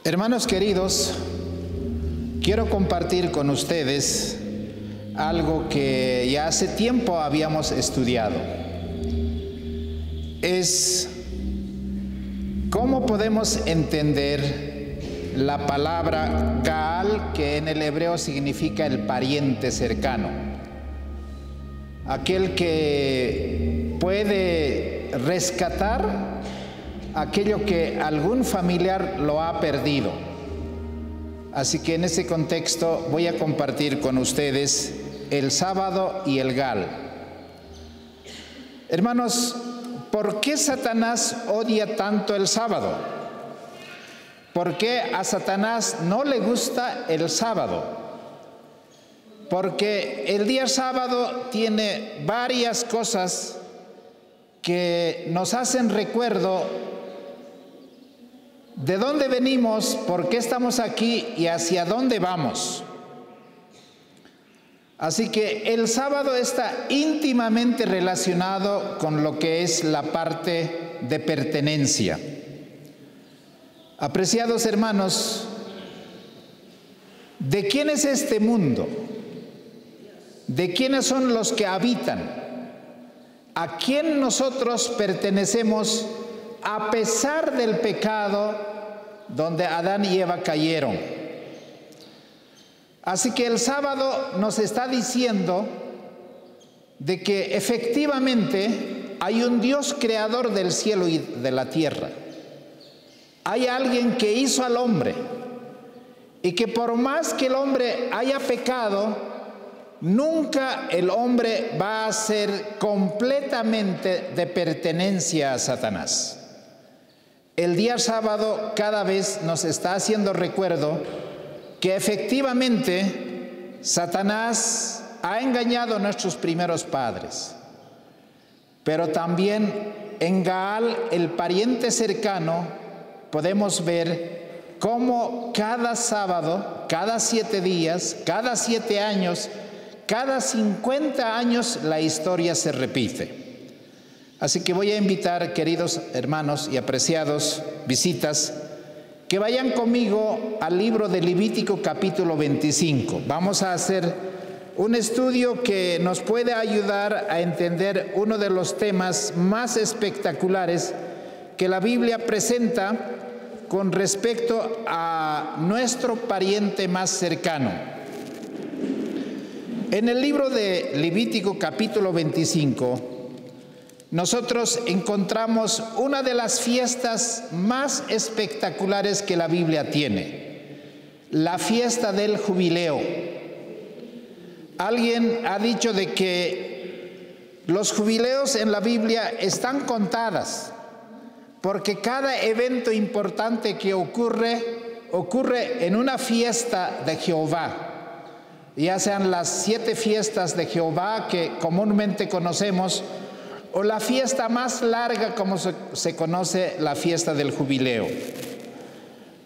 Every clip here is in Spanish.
Hermanos queridos, quiero compartir con ustedes algo que ya hace tiempo habíamos estudiado. Es cómo podemos entender la palabra Gaal, que en el hebreo significa el pariente cercano. Aquel que puede rescatar aquello que algún familiar lo ha perdido. Así que en ese contexto voy a compartir con ustedes el sábado y el Gaal. Hermanos, ¿por qué Satanás odia tanto el sábado? ¿Por qué a Satanás no le gusta el sábado? Porque el día sábado tiene varias cosas que nos hacen recuerdo de dónde venimos, por qué estamos aquí y hacia dónde vamos. Así que el sábado está íntimamente relacionado con lo que es la parte de pertenencia. Apreciados hermanos, ¿de quién es este mundo? ¿De quiénes son los que habitan? ¿A quién nosotros pertenecemos a pesar del pecado donde Adán y Eva cayeron? Así que el sábado nos está diciendo de que efectivamente hay un Dios creador del cielo y de la tierra. Hay alguien que hizo al hombre y que por más que el hombre haya pecado, nunca el hombre va a ser completamente de pertenencia a Satanás. El día sábado cada vez nos está haciendo recuerdo que efectivamente Satanás ha engañado a nuestros primeros padres, pero también en Gaal, el pariente cercano, podemos ver cómo cada sábado, cada 7 días, cada 7 años, cada 50 años la historia se repite. Así que voy a invitar, queridos hermanos y apreciados visitas, que vayan conmigo al libro de Levítico capítulo 25. Vamos a hacer un estudio que nos puede ayudar a entender uno de los temas más espectaculares que la Biblia presenta con respecto a nuestro pariente más cercano. En el libro de Levítico capítulo 25, nosotros encontramos una de las fiestas más espectaculares que la Biblia tiene, la fiesta del jubileo. Alguien ha dicho de que los jubileos en la Biblia están contadas, porque cada evento importante que ocurre en una fiesta de Jehová, ya sean las 7 fiestas de Jehová que comúnmente conocemos, o la fiesta más larga como se conoce, la fiesta del jubileo.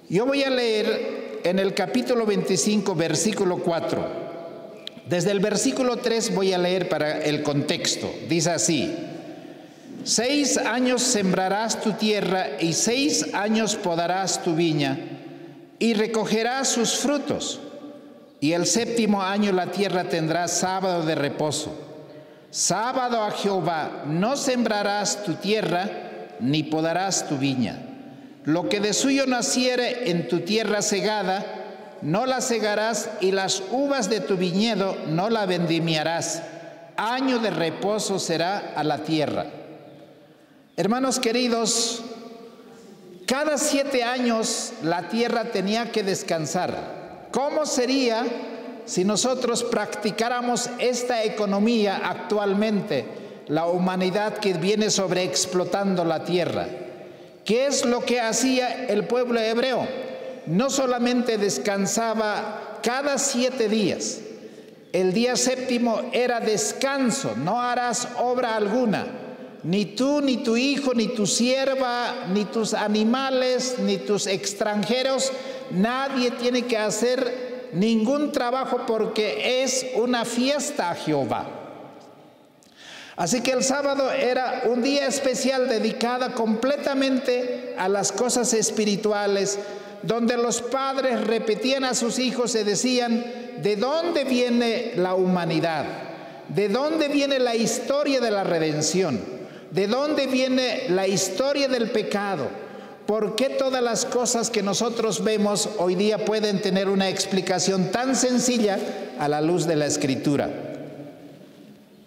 Yo voy a leer en el capítulo 25, versículo 4. Desde el versículo 3 voy a leer para el contexto. Dice así: 6 años sembrarás tu tierra y 6 años podarás tu viña y recogerás sus frutos. Y el 7º año la tierra tendrá sábado de reposo. Sábado a Jehová, no sembrarás tu tierra, ni podarás tu viña. Lo que de suyo naciere en tu tierra segada, no la segarás, y las uvas de tu viñedo no la vendimiarás. Año de reposo será a la tierra. Hermanos queridos, cada 7 años la tierra tenía que descansar. ¿Cómo sería si nosotros practicáramos esta economía actualmente, la humanidad que viene sobreexplotando la tierra? ¿Qué es lo que hacía el pueblo hebreo? No solamente descansaba cada 7 días, el día 7º era descanso, no harás obra alguna, ni tú, ni tu hijo, ni tu sierva, ni tus animales, ni tus extranjeros, nadie tiene que hacer ningún trabajo porque es una fiesta a Jehová. Así que el sábado era un día especial dedicado completamente a las cosas espirituales, donde los padres repetían a sus hijos y decían: ¿de dónde viene la humanidad? ¿De dónde viene la historia de la redención? ¿De dónde viene la historia del pecado? ¿Por qué todas las cosas que nosotros vemos hoy día pueden tener una explicación tan sencilla a la luz de la Escritura?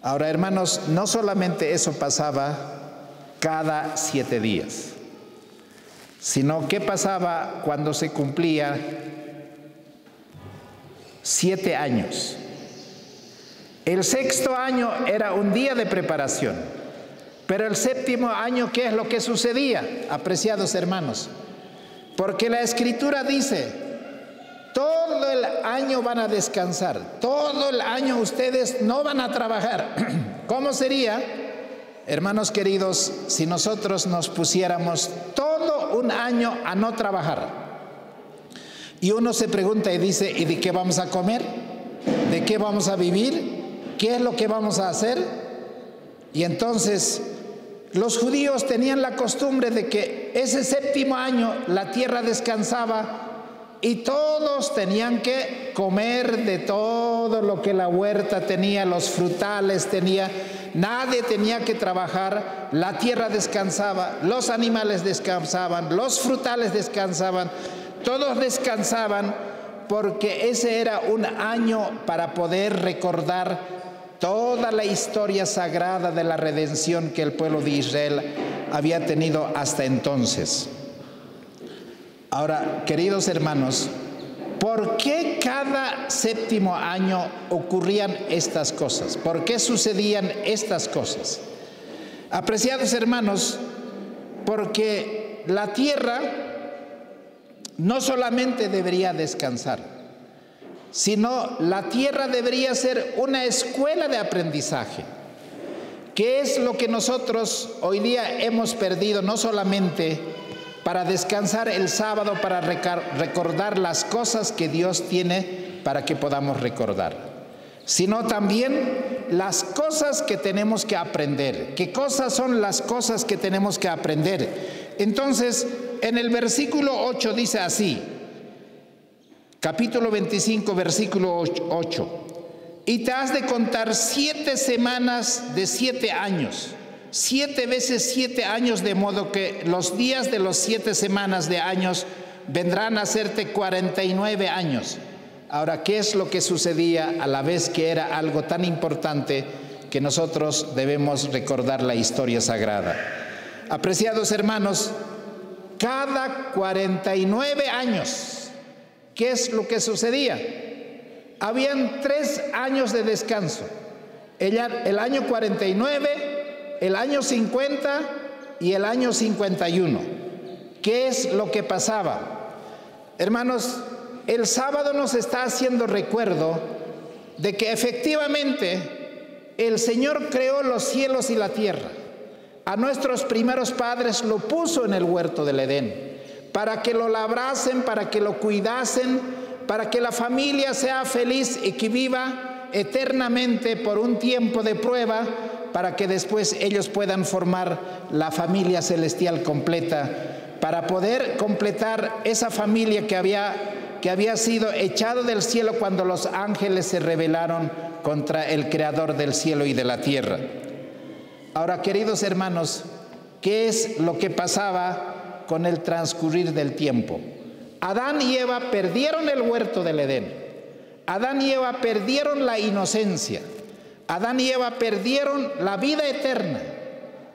Ahora, hermanos, no solamente eso pasaba cada 7 días, sino qué pasaba cuando se cumplía 7 años. El 6.º año era un día de preparación, pero el 7.º año, ¿qué es lo que sucedía, apreciados hermanos? Porque la Escritura dice: todo el año van a descansar, todo el año ustedes no van a trabajar. ¿Cómo sería, hermanos queridos, si nosotros nos pusiéramos todo un año a no trabajar? Y uno se pregunta y dice: ¿y de qué vamos a comer? ¿De qué vamos a vivir? ¿Qué es lo que vamos a hacer? Y entonces los judíos tenían la costumbre de que ese 7.º año la tierra descansaba y todos tenían que comer de todo lo que la huerta tenía, los frutales tenía. Nadie tenía que trabajar, la tierra descansaba, los animales descansaban, los frutales descansaban, todos descansaban, porque ese era un año para poder recordar toda la historia sagrada de la redención que el pueblo de Israel había tenido hasta entonces. Ahora, queridos hermanos, ¿por qué cada 7.º año ocurrían estas cosas? ¿Por qué sucedían estas cosas? Apreciados hermanos, porque la tierra no solamente debería descansar, sino la tierra debería ser una escuela de aprendizaje. ¿Qué es lo que nosotros hoy día hemos perdido? No solamente para descansar el sábado, para recordar las cosas que Dios tiene para que podamos recordar, sino también las cosas que tenemos que aprender. ¿Qué cosas son las cosas que tenemos que aprender? Entonces, en el versículo 8 dice así, capítulo 25, versículo 8: y te has de contar 7 semanas de 7 años, 7 veces 7 años, de modo que los días de los 7 semanas de años vendrán a hacerte 49 años. Ahora, ¿qué es lo que sucedía a la vez que era algo tan importante que nosotros debemos recordar la historia sagrada? Apreciados hermanos, cada 49 años, ¿qué es lo que sucedía? Habían 3 años de descanso, el año 49, el año 50 y el año 51. ¿Qué es lo que pasaba? Hermanos, el sábado nos está haciendo recuerdo de que efectivamente el Señor creó los cielos y la tierra. A nuestros primeros padres lo puso en el huerto del Edén, para que lo labrasen, para que lo cuidasen, para que la familia sea feliz y que viva eternamente por un tiempo de prueba, para que después ellos puedan formar la familia celestial completa, para poder completar esa familia que había sido echado del cielo cuando los ángeles se rebelaron contra el Creador del cielo y de la tierra. Ahora, queridos hermanos, ¿qué es lo que pasaba con el transcurrir del tiempo? Adán y Eva perdieron el huerto del Edén. Adán y Eva perdieron la inocencia. Adán y Eva perdieron la vida eterna.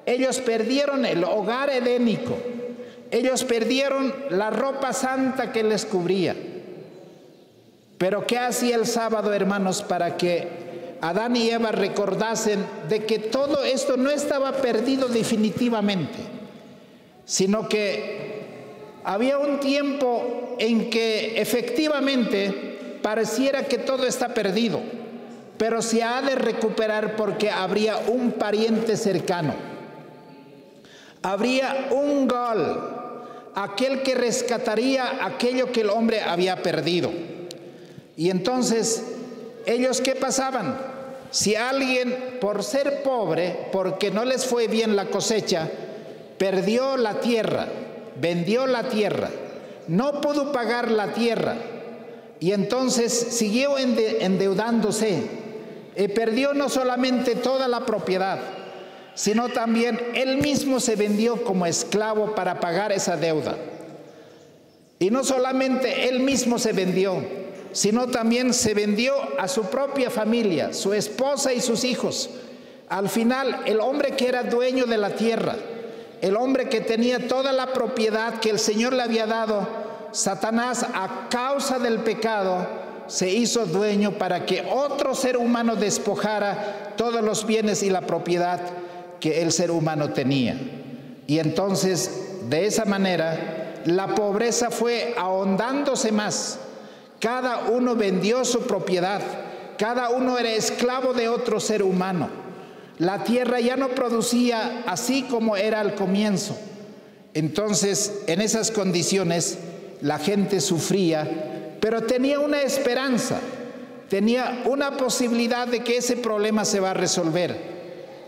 Ellos perdieron el hogar edénico. Ellos perdieron la ropa santa que les cubría. Pero ¿qué hacía el sábado, hermanos, para que Adán y Eva recordasen de que todo esto no estaba perdido definitivamente, sino que había un tiempo en que efectivamente pareciera que todo está perdido, pero se ha de recuperar porque habría un pariente cercano, habría un gol, aquel que rescataría aquello que el hombre había perdido. Y entonces, ¿ellos qué pasaban? Si alguien, por ser pobre, porque no les fue bien la cosecha, perdió la tierra, vendió la tierra, no pudo pagar la tierra y entonces siguió endeudándose y perdió no solamente toda la propiedad, sino también él mismo se vendió como esclavo para pagar esa deuda. Y no solamente él mismo se vendió, sino también se vendió a su propia familia, su esposa y sus hijos. Al final, el hombre que era dueño de la tierra, el hombre que tenía toda la propiedad que el Señor le había dado, Satanás, a causa del pecado, se hizo dueño para que otro ser humano despojara todos los bienes y la propiedad que el ser humano tenía. Y entonces, de esa manera, la pobreza fue ahondándose más. Cada uno vendió su propiedad, cada uno era esclavo de otro ser humano. La tierra ya no producía así como era al comienzo. Entonces, en esas condiciones, la gente sufría, pero tenía una esperanza, tenía una posibilidad de que ese problema se va a resolver.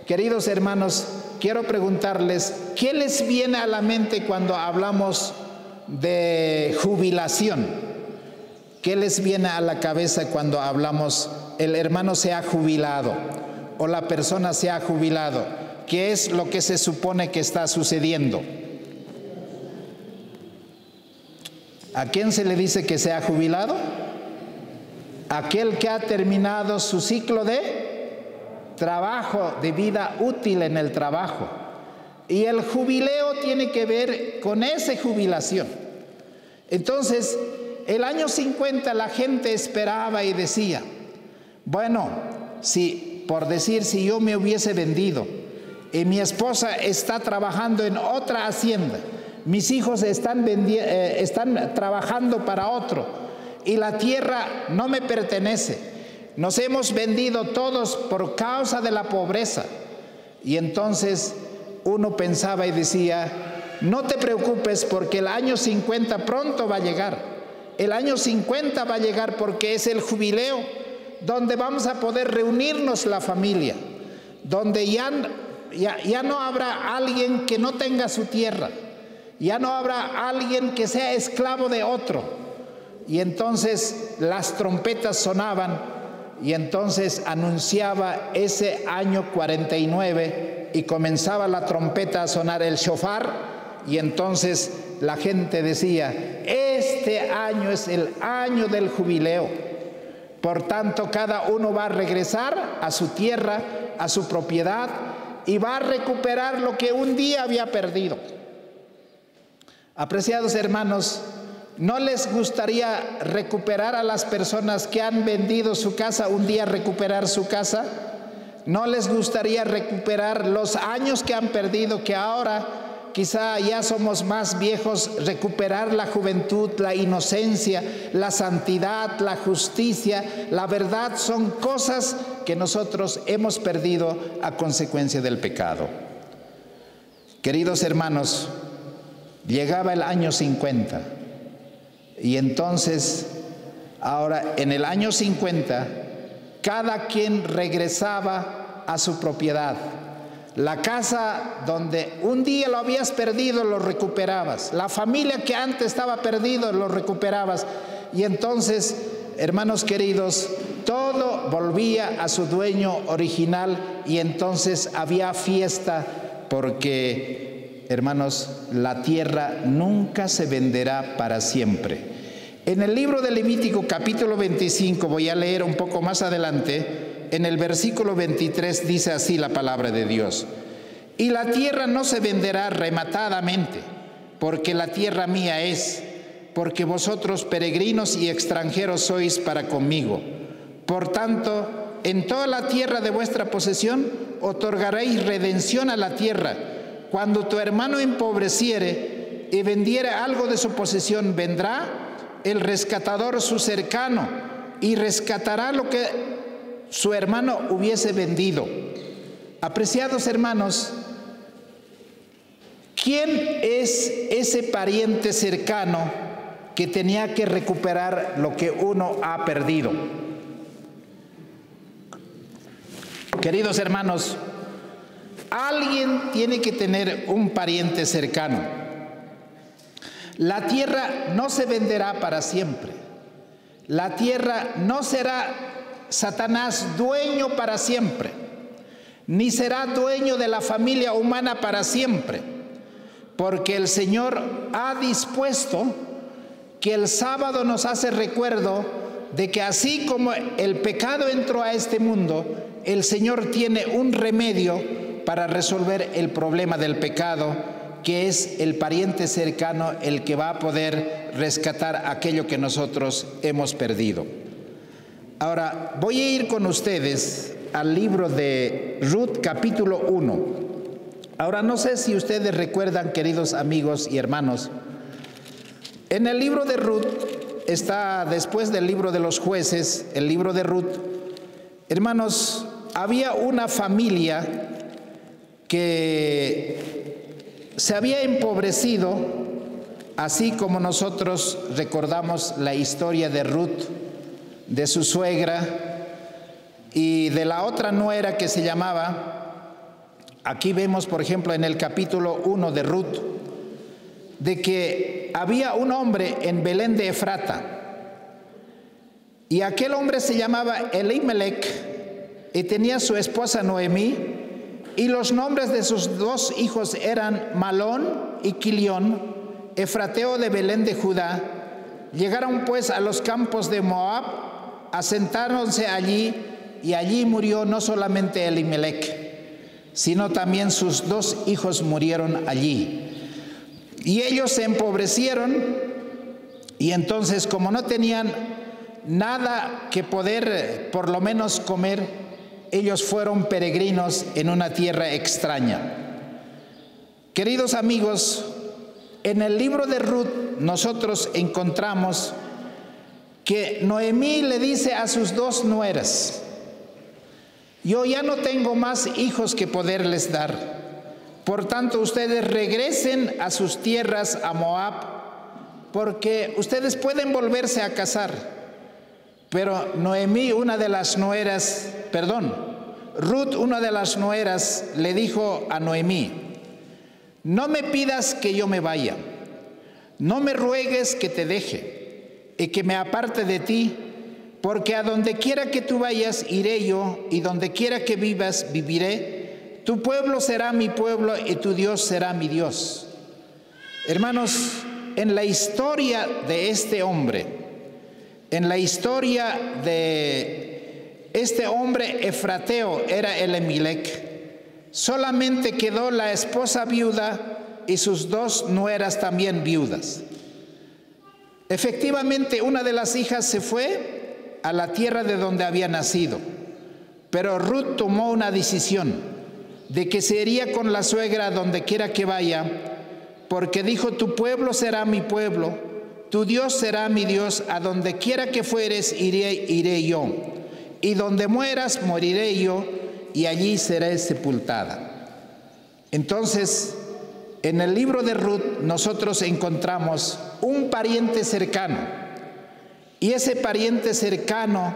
Queridos hermanos, quiero preguntarles, ¿qué les viene a la mente cuando hablamos de jubilación? ¿Qué les viene a la cabeza cuando hablamos el hermano se ha jubilado o la persona se ha jubilado? ¿Qué es lo que se supone que está sucediendo? ¿A quién se le dice que se ha jubilado? Aquel que ha terminado su ciclo de trabajo, de vida útil en el trabajo. Y el jubileo tiene que ver con esa jubilación. Entonces, el año 50 la gente esperaba y decía, bueno, si yo me hubiese vendido y mi esposa está trabajando en otra hacienda, mis hijos están trabajando para otro y la tierra no me pertenece, nos hemos vendido todos por causa de la pobreza. Y entonces uno pensaba y decía, no te preocupes porque el año 50 pronto va a llegar. El año 50 va a llegar porque es el jubileo, donde vamos a poder reunirnos la familia, donde ya no habrá alguien que no tenga su tierra, ya no habrá alguien que sea esclavo de otro. Y entonces las trompetas sonaban y entonces anunciaba ese año 49 y comenzaba la trompeta a sonar, el shofar. Y entonces la gente decía, este año es el año del jubileo. Por tanto, cada uno va a regresar a su tierra, a su propiedad, y va a recuperar lo que un día había perdido. Apreciados hermanos, ¿no les gustaría recuperar a las personas que han vendido su casa, un día recuperar su casa? ¿No les gustaría recuperar los años que han perdido, que ahora quizá ya somos más viejos, recuperar la juventud, la inocencia, la santidad, la justicia, la verdad? Son cosas que nosotros hemos perdido a consecuencia del pecado. Queridos hermanos, llegaba el año 50 y entonces, ahora en el año 50, cada quien regresaba a su propiedad. La casa donde un día lo habías perdido, lo recuperabas. La familia que antes estaba perdido, lo recuperabas. Y entonces, hermanos queridos, todo volvía a su dueño original y entonces había fiesta porque, hermanos, la tierra nunca se venderá para siempre. En el libro de Levítico capítulo 25, voy a leer un poco más adelante, en el versículo 23 dice así la palabra de Dios: y la tierra no se venderá rematadamente, porque la tierra mía es, porque vosotros peregrinos y extranjeros sois para conmigo. Por tanto, en toda la tierra de vuestra posesión otorgaréis redención a la tierra. Cuando tu hermano empobreciere y vendiere algo de su posesión, vendrá el rescatador su cercano y rescatará lo que su hermano hubiese vendido. Apreciados hermanos, ¿quién es ese pariente cercano que tenía que recuperar lo que uno ha perdido? Queridos hermanos, alguien tiene que tener un pariente cercano. La tierra no se venderá para siempre. La tierra no será Satanás dueño para siempre, ni será dueño de la familia humana para siempre, porque el Señor ha dispuesto que el sábado nos hace recuerdo de que así como el pecado entró a este mundo, el Señor tiene un remedio para resolver el problema del pecado, que es el pariente cercano, el que va a poder rescatar aquello que nosotros hemos perdido. Ahora, voy a ir con ustedes al libro de Ruth, capítulo 1. Ahora, no sé si ustedes recuerdan, queridos amigos y hermanos, en el libro de Ruth está, después del libro de los jueces, el libro de Ruth. Hermanos, había una familia que se había empobrecido, así como nosotros recordamos la historia de Ruth, de su suegra y de la otra nuera que se llamaba. Aquí vemos, por ejemplo, en el capítulo 1 de Ruth, de que había un hombre en Belén de Efrata, y aquel hombre se llamaba Elimelech, y tenía su esposa Noemí, y los nombres de sus dos hijos eran Malón y Quilión, efrateo de Belén de Judá. Llegaron pues a los campos de Moab, asentáronse allí, y allí murió no solamente Elimelech, sino también sus dos hijos murieron allí. Y ellos se empobrecieron, y entonces, como no tenían nada que poder por lo menos comer, ellos fueron peregrinos en una tierra extraña. Queridos amigos, en el libro de Ruth nosotros encontramos que Noemí le dice a sus dos nueras: yo ya no tengo más hijos que poderles dar. Por tanto, ustedes regresen a sus tierras, a Moab, porque ustedes pueden volverse a casar. Pero Noemí, una de las nueras, Ruth, una de las nueras, le dijo a Noemí: no me pidas que yo me vaya, no me ruegues que te deje y que me aparte de ti, porque a donde quiera que tú vayas iré yo, y donde quiera que vivas viviré. Tu pueblo será mi pueblo y tu Dios será mi Dios. Hermanos, en la historia de este hombre, en la historia de este hombre efrateo, era Elimelech, solamente quedó la esposa viuda y sus dos nueras también viudas. Efectivamente, una de las hijas se fue a la tierra de donde había nacido, pero Ruth tomó una decisión de que se iría con la suegra donde quiera que vaya, porque dijo: tu pueblo será mi pueblo, tu Dios será mi Dios, a donde quiera que fueres iré yo, y donde mueras moriré yo, y allí seré sepultada. Entonces, en el libro de Ruth nosotros encontramos un pariente cercano, y ese pariente cercano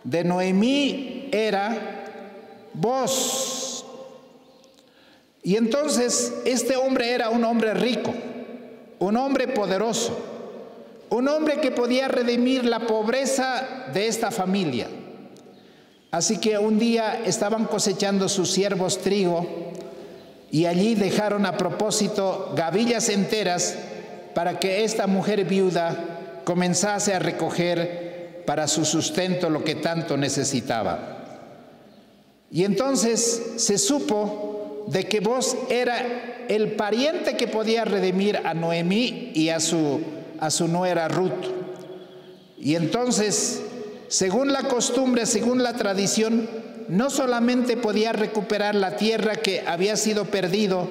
de Noemí era Boaz. Y entonces este hombre era un hombre rico, un hombre poderoso, un hombre que podía redimir la pobreza de esta familia. Así que un día estaban cosechando sus siervos trigo, y allí dejaron a propósito gavillas enteras para que esta mujer viuda comenzase a recoger para su sustento lo que tanto necesitaba. Y entonces se supo de que Boaz era el pariente que podía redimir a Noemí y a su nuera Ruth. Y entonces, según la costumbre, según la tradición, no solamente podía recuperar la tierra que había sido perdido,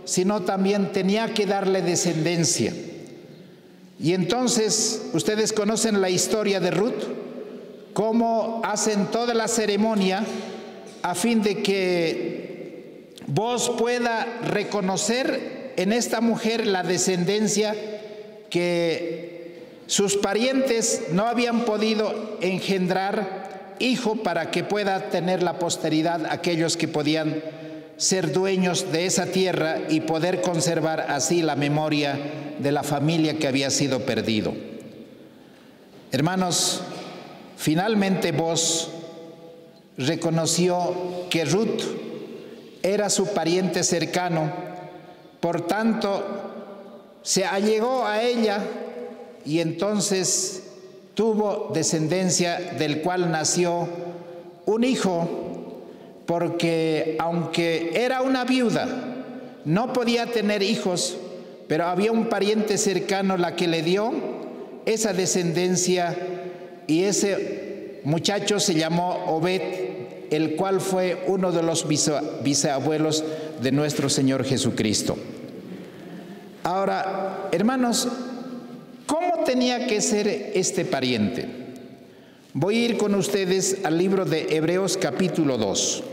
sino también tenía que darle descendencia. Y entonces, ustedes conocen la historia de Ruth, cómo hacen toda la ceremonia a fin de que Boaz pueda reconocer en esta mujer la descendencia que sus parientes no habían podido engendrar hijo, para que pueda tener la posteridad aquellos que podían ser dueños de esa tierra y poder conservar así la memoria de la familia que había sido perdido. Hermanos, finalmente Booz reconoció que Ruth era su pariente cercano, por tanto se allegó a ella y entonces tuvo descendencia, del cual nació un hijo, porque aunque era una viuda, no podía tener hijos, pero había un pariente cercano la que le dio esa descendencia, y ese muchacho se llamó Obed, el cual fue uno de los bisabuelos de nuestro Señor Jesucristo. Ahora, hermanos, ¿cómo tenía que ser este pariente? Voy a ir con ustedes al libro de Hebreos capítulo 2.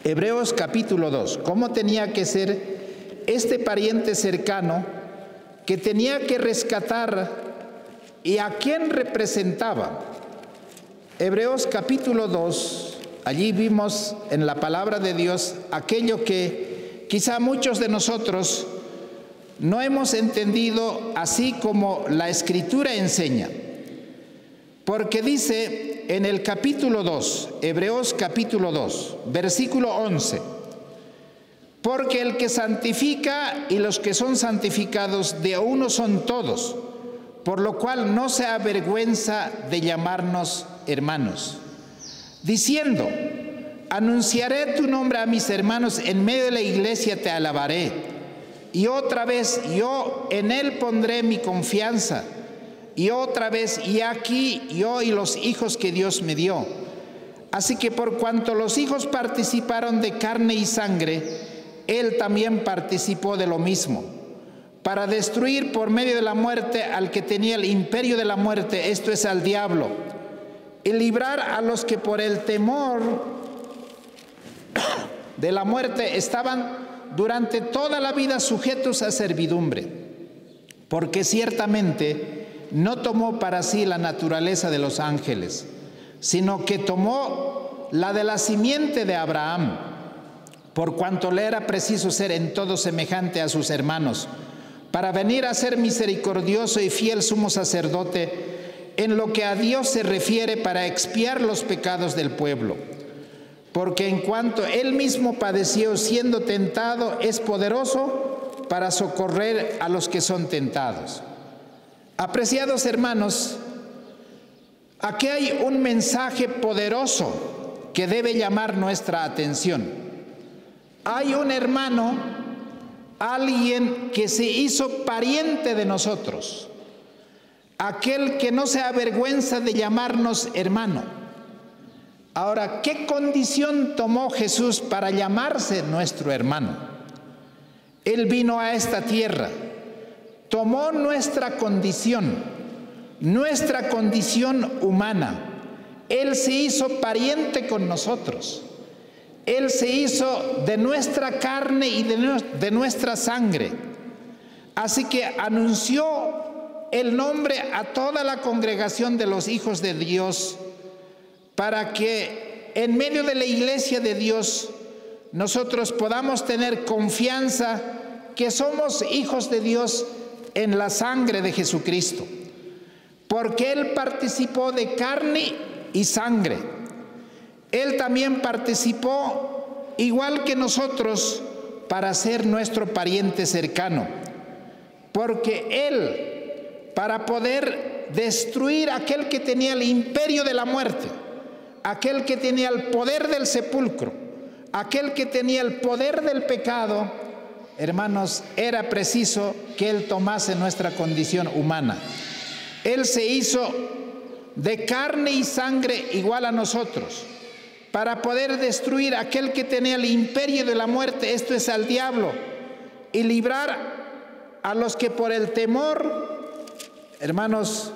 Hebreos capítulo 2. ¿Cómo tenía que ser este pariente cercano que tenía que rescatar y a quién representaba? Hebreos capítulo 2, allí vimos en la palabra de Dios aquello que quizá muchos de nosotros no hemos entendido así como la Escritura enseña. Porque dice en el capítulo 2, Hebreos capítulo 2, versículo 11, porque el que santifica y los que son santificados de uno son todos, por lo cual no se avergüenza de llamarnos hermanos, diciendo, anunciaré tu nombre a mis hermanos, en medio de la iglesia te alabaré, y otra vez yo en él pondré mi confianza, y otra vez, y aquí yo y los hijos que Dios me dio. Así que por cuanto los hijos participaron de carne y sangre, él también participó de lo mismo, para destruir por medio de la muerte al que tenía el imperio de la muerte, esto es, al diablo, y librar a los que por el temor de la muerte estaban durante toda la vida sujetos a servidumbre, porque ciertamente no tomó para sí la naturaleza de los ángeles, sino que tomó la de la simiente de Abraham, por cuanto le era preciso ser en todo semejante a sus hermanos, para venir a ser misericordioso y fiel sumo sacerdote en lo que a Dios se refiere, para expiar los pecados del pueblo. Porque en cuanto él mismo padeció siendo tentado, es poderoso para socorrer a los que son tentados. Apreciados hermanos, aquí hay un mensaje poderoso que debe llamar nuestra atención. Hay un hermano, alguien que se hizo pariente de nosotros, aquel que no se avergüenza de llamarnos hermano. Ahora, ¿qué condición tomó Jesús para llamarse nuestro hermano? Él vino a esta tierra, tomó nuestra condición humana. Él se hizo pariente con nosotros. Él se hizo de nuestra carne y de nuestra sangre. Así que anunció el nombre a toda la congregación de los hijos de Dios, para que en medio de la iglesia de Dios nosotros podamos tener confianza que somos hijos de Dios en la sangre de Jesucristo, porque Él participó de carne y sangre. Él también participó, igual que nosotros, para ser nuestro pariente cercano, porque Él, para poder destruir aquel que tenía el imperio de la muerte, aquel que tenía el poder del sepulcro, aquel que tenía el poder del pecado, hermanos, era preciso que Él tomase nuestra condición humana. Él se hizo de carne y sangre igual a nosotros, para poder destruir aquel que tenía el imperio de la muerte, esto es, al diablo, y librar a los que por el temor, hermanos,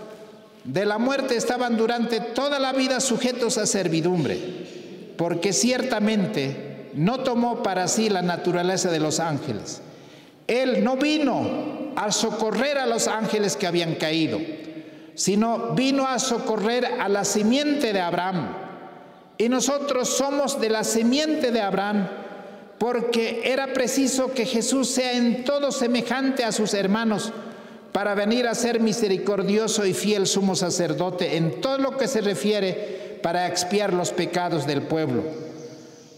de la muerte estaban durante toda la vida sujetos a servidumbre, porque ciertamente no tomó para sí la naturaleza de los ángeles. Él no vino a socorrer a los ángeles que habían caído, sino vino a socorrer a la simiente de Abraham. Y nosotros somos de la simiente de Abraham, porque era preciso que Jesús sea en todo semejante a sus hermanos para venir a ser misericordioso y fiel sumo sacerdote en todo lo que se refiere para expiar los pecados del pueblo.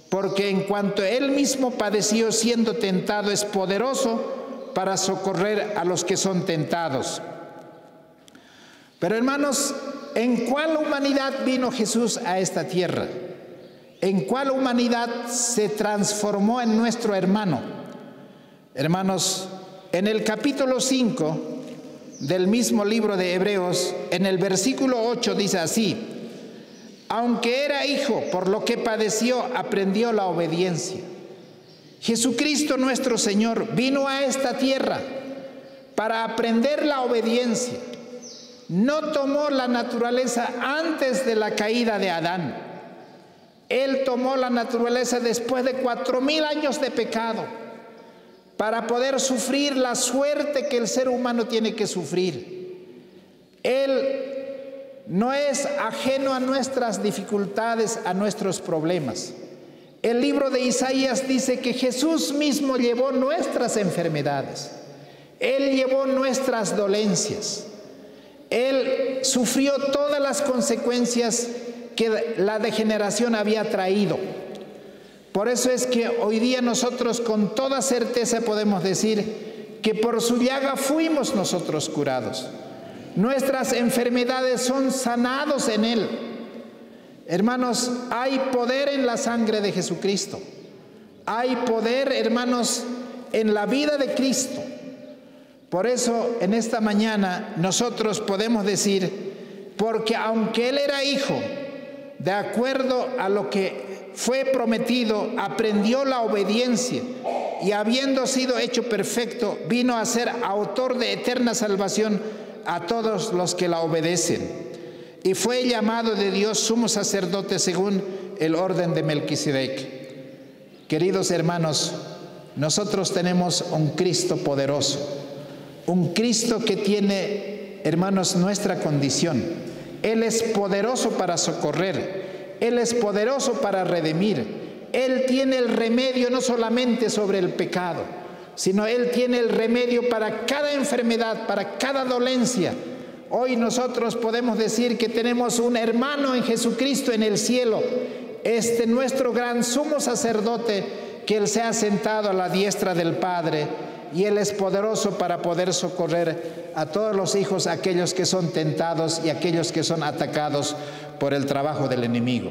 Porque en cuanto él mismo padeció siendo tentado, es poderoso para socorrer a los que son tentados. Pero hermanos, ¿en cuál humanidad vino Jesús a esta tierra? ¿En cuál humanidad se transformó en nuestro hermano? Hermanos, en el capítulo 5 del mismo libro de Hebreos, en el versículo 8 dice así: aunque era hijo, por lo que padeció, aprendió la obediencia. Jesucristo nuestro Señor vino a esta tierra para aprender la obediencia. No tomó la naturaleza antes de la caída de Adán. Él tomó la naturaleza después de 4000 años de pecado para poder sufrir la suerte que el ser humano tiene que sufrir. Él no es ajeno a nuestras dificultades, a nuestros problemas. El libro de Isaías dice que Jesús mismo llevó nuestras enfermedades. Él llevó nuestras dolencias. Él sufrió todas las consecuencias que la degeneración había traído. Por eso es que hoy día nosotros con toda certeza podemos decir que por su llaga fuimos nosotros curados. Nuestras enfermedades son sanados en Él. Hermanos, hay poder en la sangre de Jesucristo. Hay poder, hermanos, en la vida de Cristo. Por eso, en esta mañana, nosotros podemos decir, porque aunque Él era hijo, de acuerdo a lo que fue prometido, aprendió la obediencia y habiendo sido hecho perfecto, vino a ser autor de eterna salvación a todos los que la obedecen. Y fue llamado de Dios sumo sacerdote según el orden de Melquisedec. Queridos hermanos, nosotros tenemos un Cristo poderoso, un Cristo que tiene, hermanos, nuestra condición. Él es poderoso para socorrer, Él es poderoso para redimir. Él tiene el remedio no solamente sobre el pecado, sino Él tiene el remedio para cada enfermedad, para cada dolencia. Hoy nosotros podemos decir que tenemos un hermano en Jesucristo en el cielo, nuestro gran sumo sacerdote, que Él se ha sentado a la diestra del Padre, y Él es poderoso para poder socorrer a todos los hijos, aquellos que son tentados y aquellos que son atacados por el trabajo del enemigo.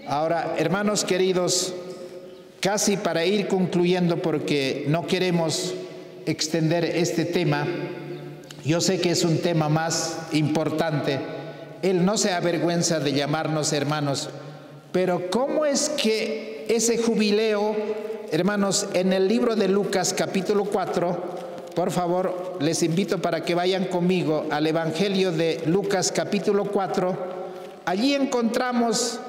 Ahora, hermanos queridos, casi para ir concluyendo, porque no queremos extender este tema, yo sé que es un tema más importante. Él no se avergüenza de llamarnos hermanos, pero ¿cómo es que ese jubileo, hermanos, en el libro de Lucas capítulo 4, por favor, les invito para que vayan conmigo al Evangelio de Lucas capítulo 4, allí encontramos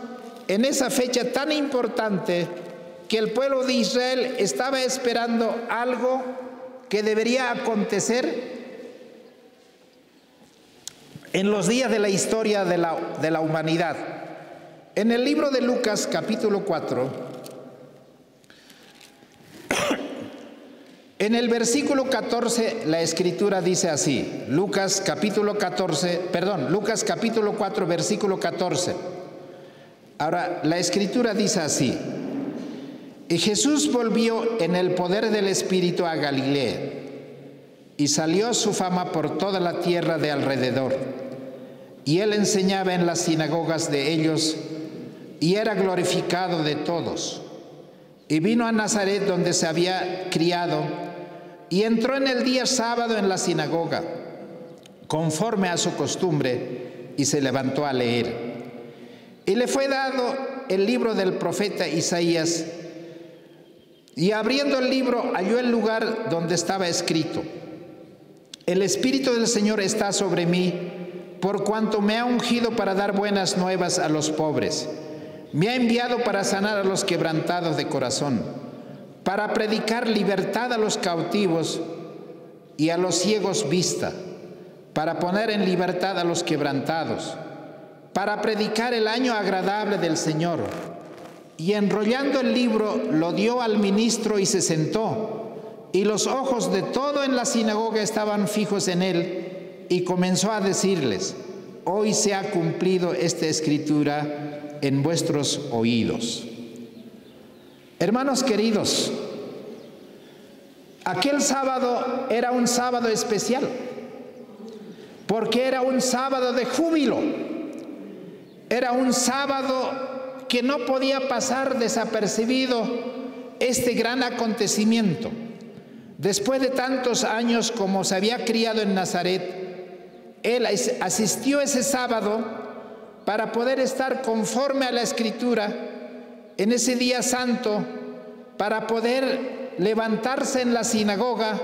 en esa fecha tan importante que el pueblo de Israel estaba esperando algo que debería acontecer en los días de la historia de la humanidad. En el libro de Lucas capítulo 4, en el versículo 14, la escritura dice así, Lucas capítulo 4, versículo 14. Ahora, la escritura dice así: y Jesús volvió en el poder del Espíritu a Galilea, y salió su fama por toda la tierra de alrededor, y él enseñaba en las sinagogas de ellos, y era glorificado de todos. Y vino a Nazaret, donde se había criado, y entró en el día sábado en la sinagoga, conforme a su costumbre, y se levantó a leer. Y le fue dado el libro del profeta Isaías, y abriendo el libro halló el lugar donde estaba escrito: el Espíritu del Señor está sobre mí, por cuanto me ha ungido para dar buenas nuevas a los pobres. Me ha enviado para sanar a los quebrantados de corazón, para predicar libertad a los cautivos y a los ciegos vista, para poner en libertad a los quebrantados, para predicar el año agradable del Señor. y enrollando el libro lo dio al ministro y se sentó, y los ojos de todo en la sinagoga estaban fijos en él, y comenzó a decirles: hoy se ha cumplido esta escritura en vuestros oídos. Hermanos queridos, aquel sábado era un sábado especial, porque era un sábado de júbilo, era un sábado que no podía pasar desapercibido este gran acontecimiento. Después de tantos años como se había criado en Nazaret, él asistió ese sábado para poder estar conforme a la Escritura en ese día santo, para poder levantarse en la sinagoga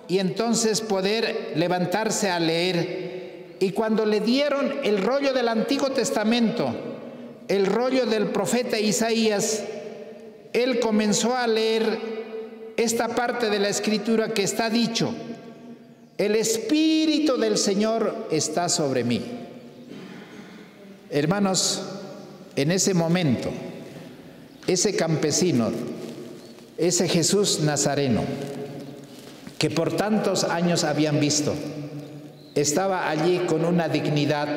y entonces poder levantarse a leer. Y cuando le dieron el rollo del Antiguo Testamento, el rollo del profeta Isaías, él comenzó a leer esta parte de la Escritura que está dicho: el Espíritu del Señor está sobre mí. Hermanos, en ese momento, ese campesino, ese Jesús Nazareno, que por tantos años habían visto, estaba allí con una dignidad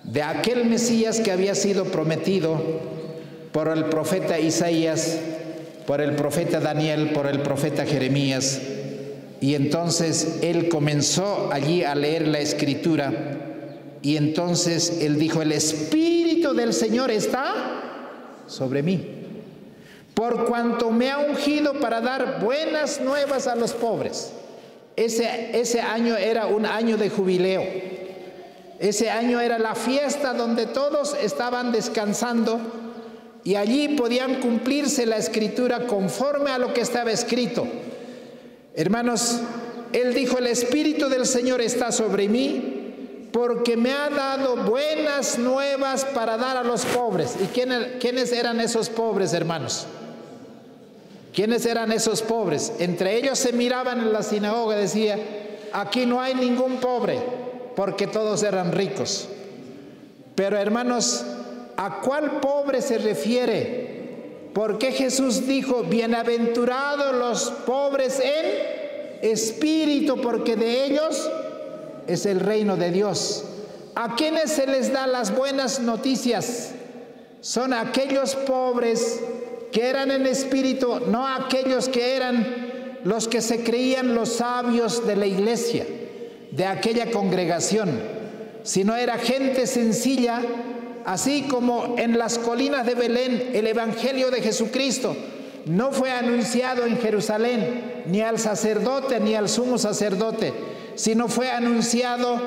de aquel Mesías que había sido prometido por el profeta Isaías, por el profeta Daniel, por el profeta Jeremías. Y entonces él comenzó allí a leer la Escritura, y entonces él dijo: el Espíritu del Señor está sobre mí, por cuanto me ha ungido para dar buenas nuevas a los pobres. Ese año era un año de jubileo. Ese año era la fiesta donde todos estaban descansando, y allí podían cumplirse la Escritura conforme a lo que estaba escrito. Hermanos, él dijo: el Espíritu del Señor está sobre mí, porque me ha dado buenas nuevas para dar a los pobres. ¿Y quiénes eran esos pobres, hermanos? ¿Quiénes eran esos pobres? Entre ellos se miraban en la sinagoga y decía: aquí no hay ningún pobre, porque todos eran ricos. Pero hermanos, ¿a cuál pobre se refiere? Porque Jesús dijo: bienaventurados los pobres en espíritu, porque de ellos es el reino de Dios. ¿A quiénes se les da las buenas noticias? Son aquellos pobres que eran en espíritu, no aquellos que eran los que se creían los sabios de la iglesia, de aquella congregación, sino era gente sencilla. Así como en las colinas de Belén el Evangelio de Jesucristo no fue anunciado en Jerusalén, ni al sacerdote ni al sumo sacerdote, sino fue anunciado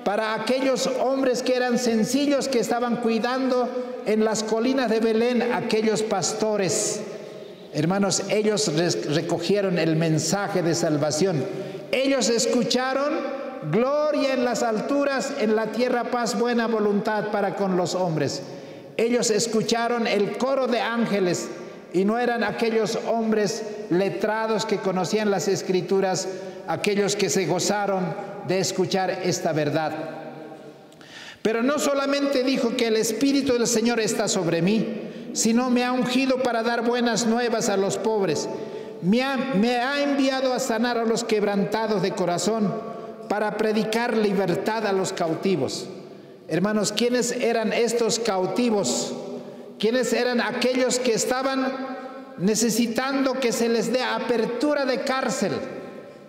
para aquellos hombres que eran sencillos, que estaban cuidando en las colinas de Belén, aquellos pastores. Hermanos, ellos recogieron el mensaje de salvación. Ellos escucharon: gloria en las alturas, en la tierra paz, buena voluntad para con los hombres. Ellos escucharon el coro de ángeles, y no eran aquellos hombres letrados que conocían las Escrituras, aquellos que se gozaron de escuchar esta verdad. Pero no solamente dijo que el Espíritu del Señor está sobre mí, sino me ha ungido para dar buenas nuevas a los pobres. Me ha enviado a sanar a los quebrantados de corazón, para predicar libertad a los cautivos. Hermanos, ¿quiénes eran estos cautivos? ¿Quiénes eran aquellos que estaban necesitando que se les dé apertura de cárcel?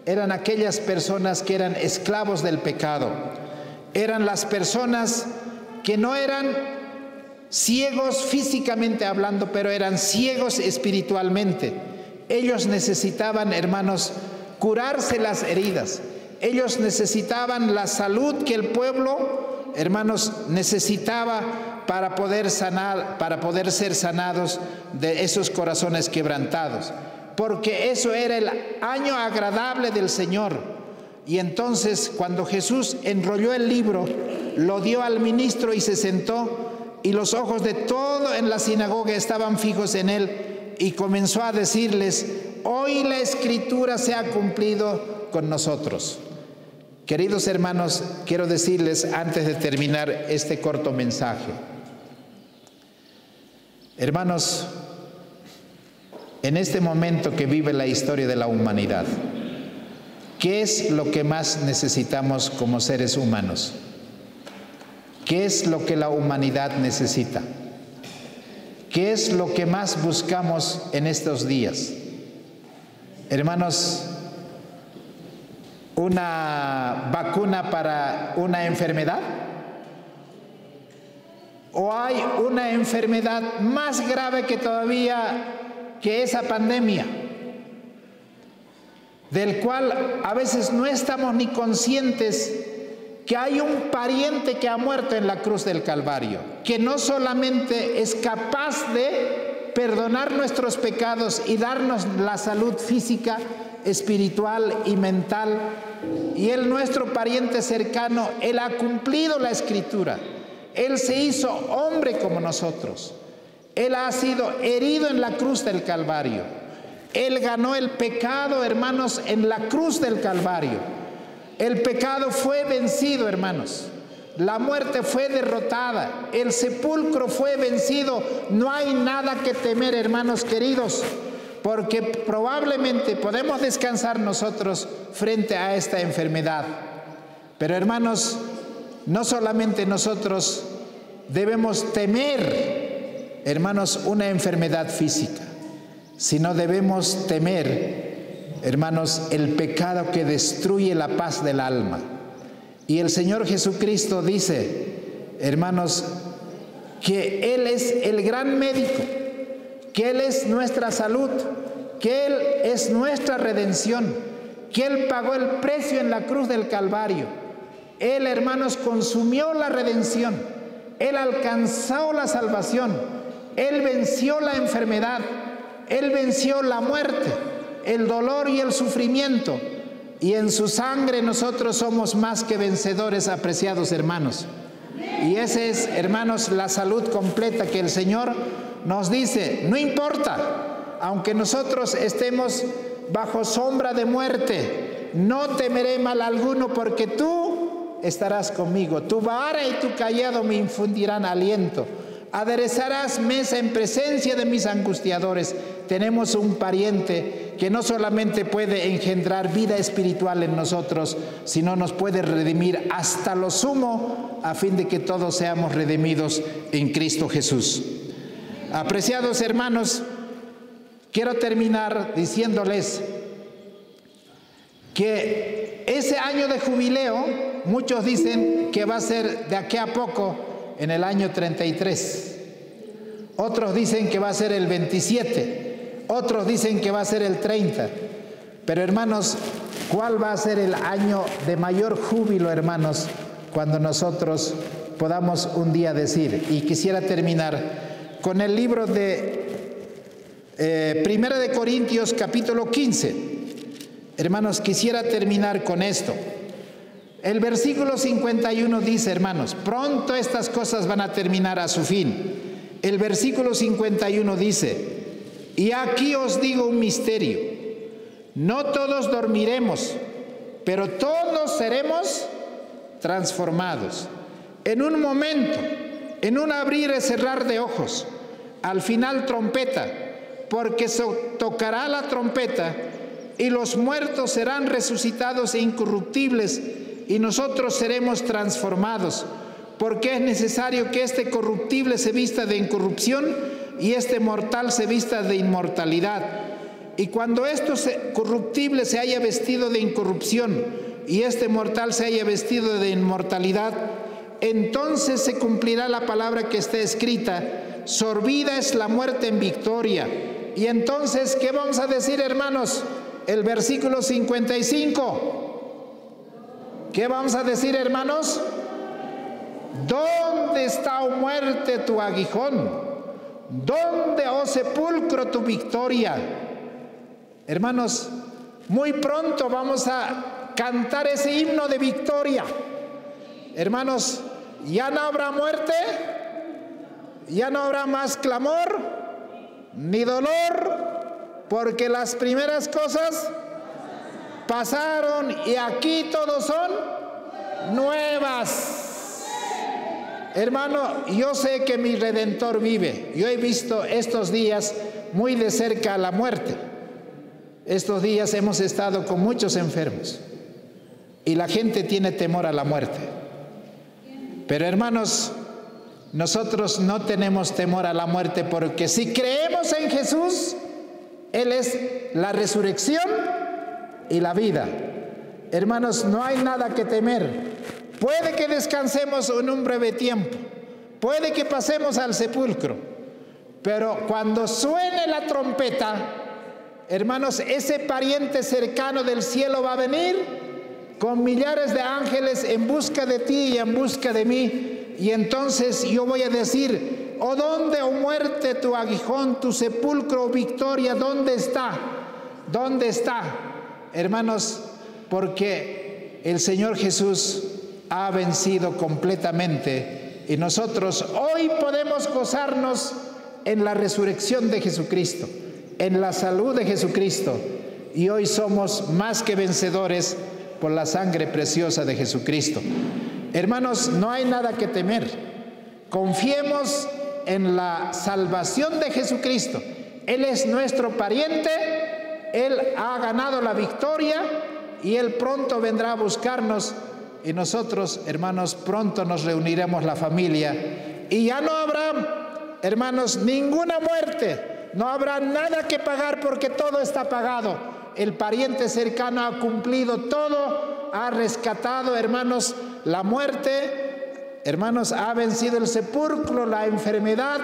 Eran aquellas personas que eran esclavos del pecado. Eran las personas que no eran ciegos físicamente hablando, pero eran ciegos espiritualmente. Ellos necesitaban, hermanos, curarse las heridas. Ellos necesitaban la salud que el pueblo, hermanos, necesitaba para poder sanar, para poder ser sanados de esos corazones quebrantados, porque eso era el año agradable del Señor. Y entonces, cuando Jesús enrolló el libro, lo dio al ministro y se sentó, y los ojos de todo en la sinagoga estaban fijos en él, y comenzó a decirles: hoy la Escritura se ha cumplido con nosotros. Queridos hermanos, quiero decirles antes de terminar este corto mensaje, Hermanos, en este momento que vive la historia de la humanidad, ¿qué es lo que más necesitamos como seres humanos? ¿Qué es lo que la humanidad necesita? ¿Qué es lo que más buscamos en estos días? Hermanos, ¿una vacuna para una enfermedad? ¿O hay una enfermedad más grave que todavía que esa pandemia, del cual a veces no estamos ni conscientes que hay un pariente que ha muerto en la cruz del Calvario, que no solamente es capaz de perdonar nuestros pecados y darnos la salud física, espiritual y mental, y Él, nuestro pariente cercano, Él ha cumplido la Escritura. Él se hizo hombre como nosotros. Él ha sido herido en la cruz del Calvario. Él ganó el pecado, hermanos, en la cruz del Calvario. El pecado fue vencido, hermanos. La muerte fue derrotada. El sepulcro fue vencido. No hay nada que temer, hermanos queridos, porque probablemente podemos descansar nosotros frente a esta enfermedad. Pero, hermanos, no solamente nosotros debemos temer, hermanos, una enfermedad física, sino debemos temer, hermanos, el pecado que destruye la paz del alma. Y el Señor Jesucristo dice, hermanos, que Él es el gran médico, que Él es nuestra salud, que Él es nuestra redención, que Él pagó el precio en la cruz del Calvario. Él, hermanos, consumió la redención. Él alcanzó la salvación. Él venció la enfermedad. Él venció la muerte, el dolor y el sufrimiento. Y en su sangre nosotros somos más que vencedores, apreciados hermanos. Y esa es, hermanos, la salud completa que el Señor nos dice. No importa, aunque nosotros estemos bajo sombra de muerte, no temeré mal alguno, porque tú estarás conmigo. Tu vara y tu cayado me infundirán aliento. Aderezarás mesa en presencia de mis angustiadores. Tenemos un pariente que no solamente puede engendrar vida espiritual en nosotros, sino nos puede redimir hasta lo sumo, a fin de que todos seamos redimidos en Cristo Jesús. Apreciados hermanos, quiero terminar diciéndoles que ese año de jubileo, muchos dicen que va a ser de aquí a poco, en el año 33. Otros dicen que va a ser el 27. Otros dicen que va a ser el 30. Pero hermanos, ¿cuál va a ser el año de mayor júbilo, hermanos, cuando nosotros podamos un día decir? Y quisiera terminar con el libro de Primera de Corintios, capítulo 15. Hermanos, quisiera terminar con esto. El versículo 51 dice, hermanos, pronto estas cosas van a terminar a su fin. El versículo 51 dice, y aquí os digo un misterio, no todos dormiremos, pero todos seremos transformados. En un momento, en un abrir y cerrar de ojos, al final trompeta, porque tocará la trompeta y los muertos serán resucitados e incorruptibles, y nosotros seremos transformados, porque es necesario que este corruptible se vista de incorrupción y este mortal se vista de inmortalidad. Y cuando este corruptible se haya vestido de incorrupción y este mortal se haya vestido de inmortalidad, entonces se cumplirá la palabra que está escrita: sorbida es la muerte en victoria. Y entonces, ¿qué vamos a decir, hermanos? El versículo 55. ¿Qué vamos a decir, hermanos? ¿Dónde está, oh muerte, tu aguijón? ¿Dónde, oh sepulcro, tu victoria? Hermanos, muy pronto vamos a cantar ese himno de victoria. Hermanos, ya no habrá muerte, ya no habrá más clamor ni dolor, porque las primeras cosas pasaron y aquí todos son nuevas. Hermano, yo sé que mi Redentor vive. Yo he visto estos días muy de cerca la muerte. Estos días hemos estado con muchos enfermos y la gente tiene temor a la muerte. Pero hermanos, nosotros no tenemos temor a la muerte, porque si creemos en Jesús, Él es la resurrección y la vida. Hermanos, no hay nada que temer. Puede que descansemos en un breve tiempo, puede que pasemos al sepulcro, pero cuando suene la trompeta, hermanos, ese pariente cercano del cielo va a venir con millares de ángeles en busca de ti y en busca de mí. Y entonces yo voy a decir: ¿o dónde, oh muerte, tu aguijón, tu sepulcro, oh victoria, dónde está? ¿Dónde está? Hermanos, porque el Señor Jesús ha vencido completamente y nosotros hoy podemos gozarnos en la resurrección de Jesucristo, en la salud de Jesucristo, y hoy somos más que vencedores por la sangre preciosa de Jesucristo. Hermanos, no hay nada que temer. Confiemos en la salvación de Jesucristo. Él es nuestro pariente, Él ha ganado la victoria y Él pronto vendrá a buscarnos, y nosotros, hermanos, pronto nos reuniremos la familia y ya no habrá, hermanos, ninguna muerte, no habrá nada que pagar, porque todo está pagado. El pariente cercano ha cumplido todo, ha rescatado, hermanos, la muerte, hermanos, ha vencido el sepulcro, la enfermedad.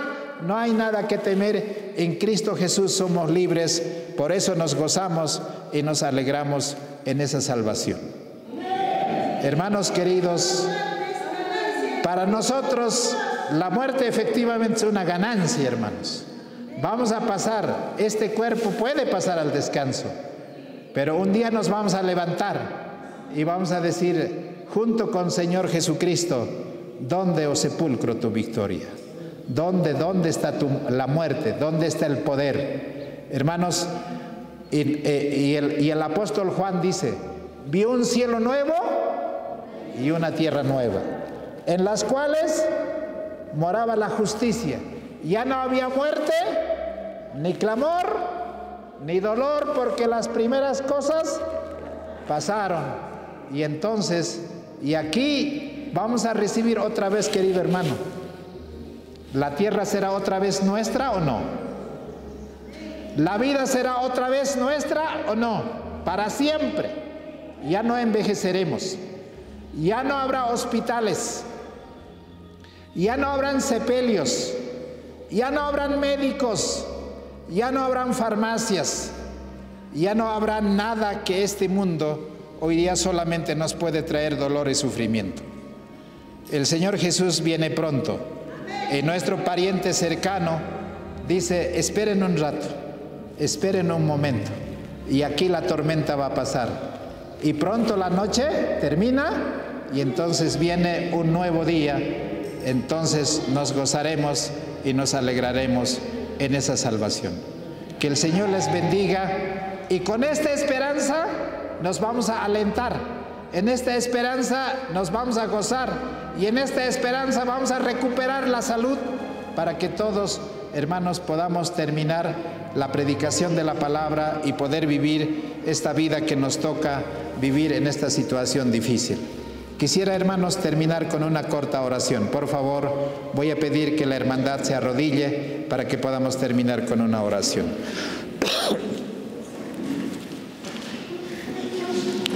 No hay nada que temer. En Cristo Jesús somos libres. Por eso nos gozamos y nos alegramos en esa salvación. Hermanos queridos, para nosotros la muerte efectivamente es una ganancia, hermanos. Vamos a pasar, este cuerpo puede pasar al descanso, pero un día nos vamos a levantar y vamos a decir junto con Señor Jesucristo: ¿dónde, oh sepulcro, tu victoria? ¿Dónde está la muerte? ¿Dónde está el poder? Hermanos, y el apóstol Juan dice: vio un cielo nuevo y una tierra nueva, en las cuales moraba la justicia. Ya no había muerte, ni clamor, ni dolor, porque las primeras cosas pasaron. Y entonces, y aquí vamos a recibir otra vez, querido hermano, ¿la tierra será otra vez nuestra o no? ¿La vida será otra vez nuestra o no? Para siempre. Ya no envejeceremos, ya no habrá hospitales, ya no habrán sepelios, ya no habrán médicos, ya no habrán farmacias, ya no habrá nada que este mundo hoy día solamente nos puede traer dolor y sufrimiento. El Señor Jesús viene pronto y nuestro pariente cercano dice: esperen un rato, esperen un momento, y aquí la tormenta va a pasar y pronto la noche termina y entonces viene un nuevo día. Entonces nos gozaremos y nos alegraremos en esa salvación. Que el Señor les bendiga, y con esta esperanza nos vamos a alentar, en esta esperanza nos vamos a gozar, y en esta esperanza vamos a recuperar la salud, para que todos, hermanos, podamos terminar la predicación de la palabra y poder vivir esta vida que nos toca vivir en esta situación difícil. Quisiera, hermanos, terminar con una corta oración. Por favor, voy a pedir que la hermandad se arrodille para que podamos terminar con una oración.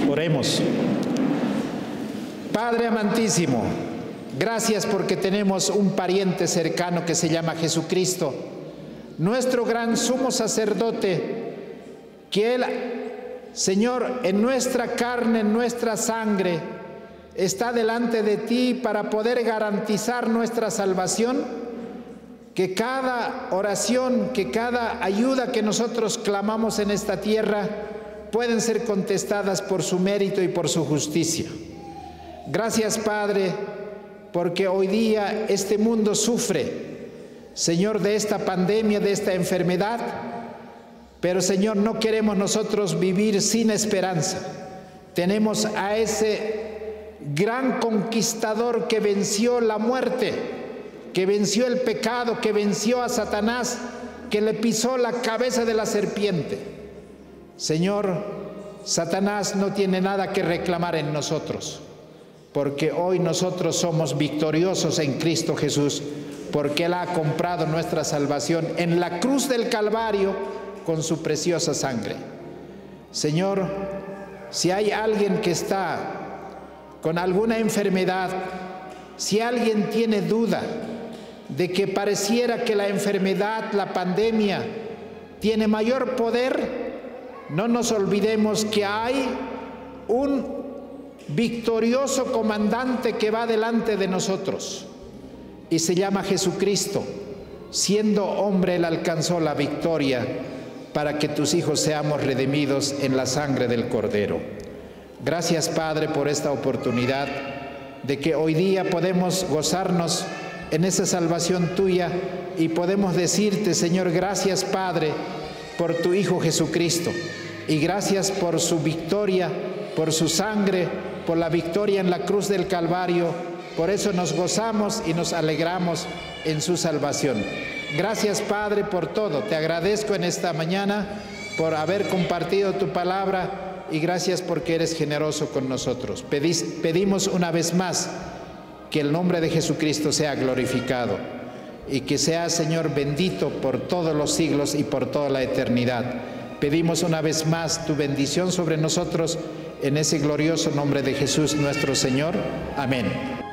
Oremos. Padre amantísimo, gracias porque tenemos un pariente cercano que se llama Jesucristo, nuestro gran sumo sacerdote, que Él, Señor, en nuestra carne, en nuestra sangre, está delante de ti para poder garantizar nuestra salvación. Que cada oración, que cada ayuda que nosotros clamamos en esta tierra pueden ser contestadas por su mérito y por su justicia. Gracias, Padre, porque hoy día este mundo sufre, Señor, de esta pandemia, de esta enfermedad, pero, Señor, no queremos nosotros vivir sin esperanza. Tenemos a ese gran conquistador que venció la muerte, que venció el pecado, que venció a Satanás, que le pisó la cabeza de la serpiente. Señor, Satanás no tiene nada que reclamar en nosotros, porque hoy nosotros somos victoriosos en Cristo Jesús, porque Él ha comprado nuestra salvación en la cruz del Calvario con su preciosa sangre. Señor, si hay alguien que está con alguna enfermedad, si alguien tiene duda de que pareciera que la enfermedad, la pandemia, tiene mayor poder, no nos olvidemos que hay un victorioso comandante que va delante de nosotros y se llama Jesucristo. Siendo hombre, Él alcanzó la victoria para que tus hijos seamos redimidos en la sangre del Cordero. Gracias, Padre, por esta oportunidad de que hoy día podemos gozarnos en esa salvación tuya y podemos decirte, Señor, gracias, Padre, por tu Hijo Jesucristo, y gracias por su victoria, por su sangre, por la victoria en la cruz del Calvario. Por eso nos gozamos y nos alegramos en su salvación. Gracias, Padre, por todo. Te agradezco en esta mañana por haber compartido tu palabra y gracias porque eres generoso con nosotros. Pedimos una vez más que el nombre de Jesucristo sea glorificado y que sea, Señor, bendito por todos los siglos y por toda la eternidad. Pedimos una vez más tu bendición sobre nosotros en ese glorioso nombre de Jesús nuestro Señor. Amén.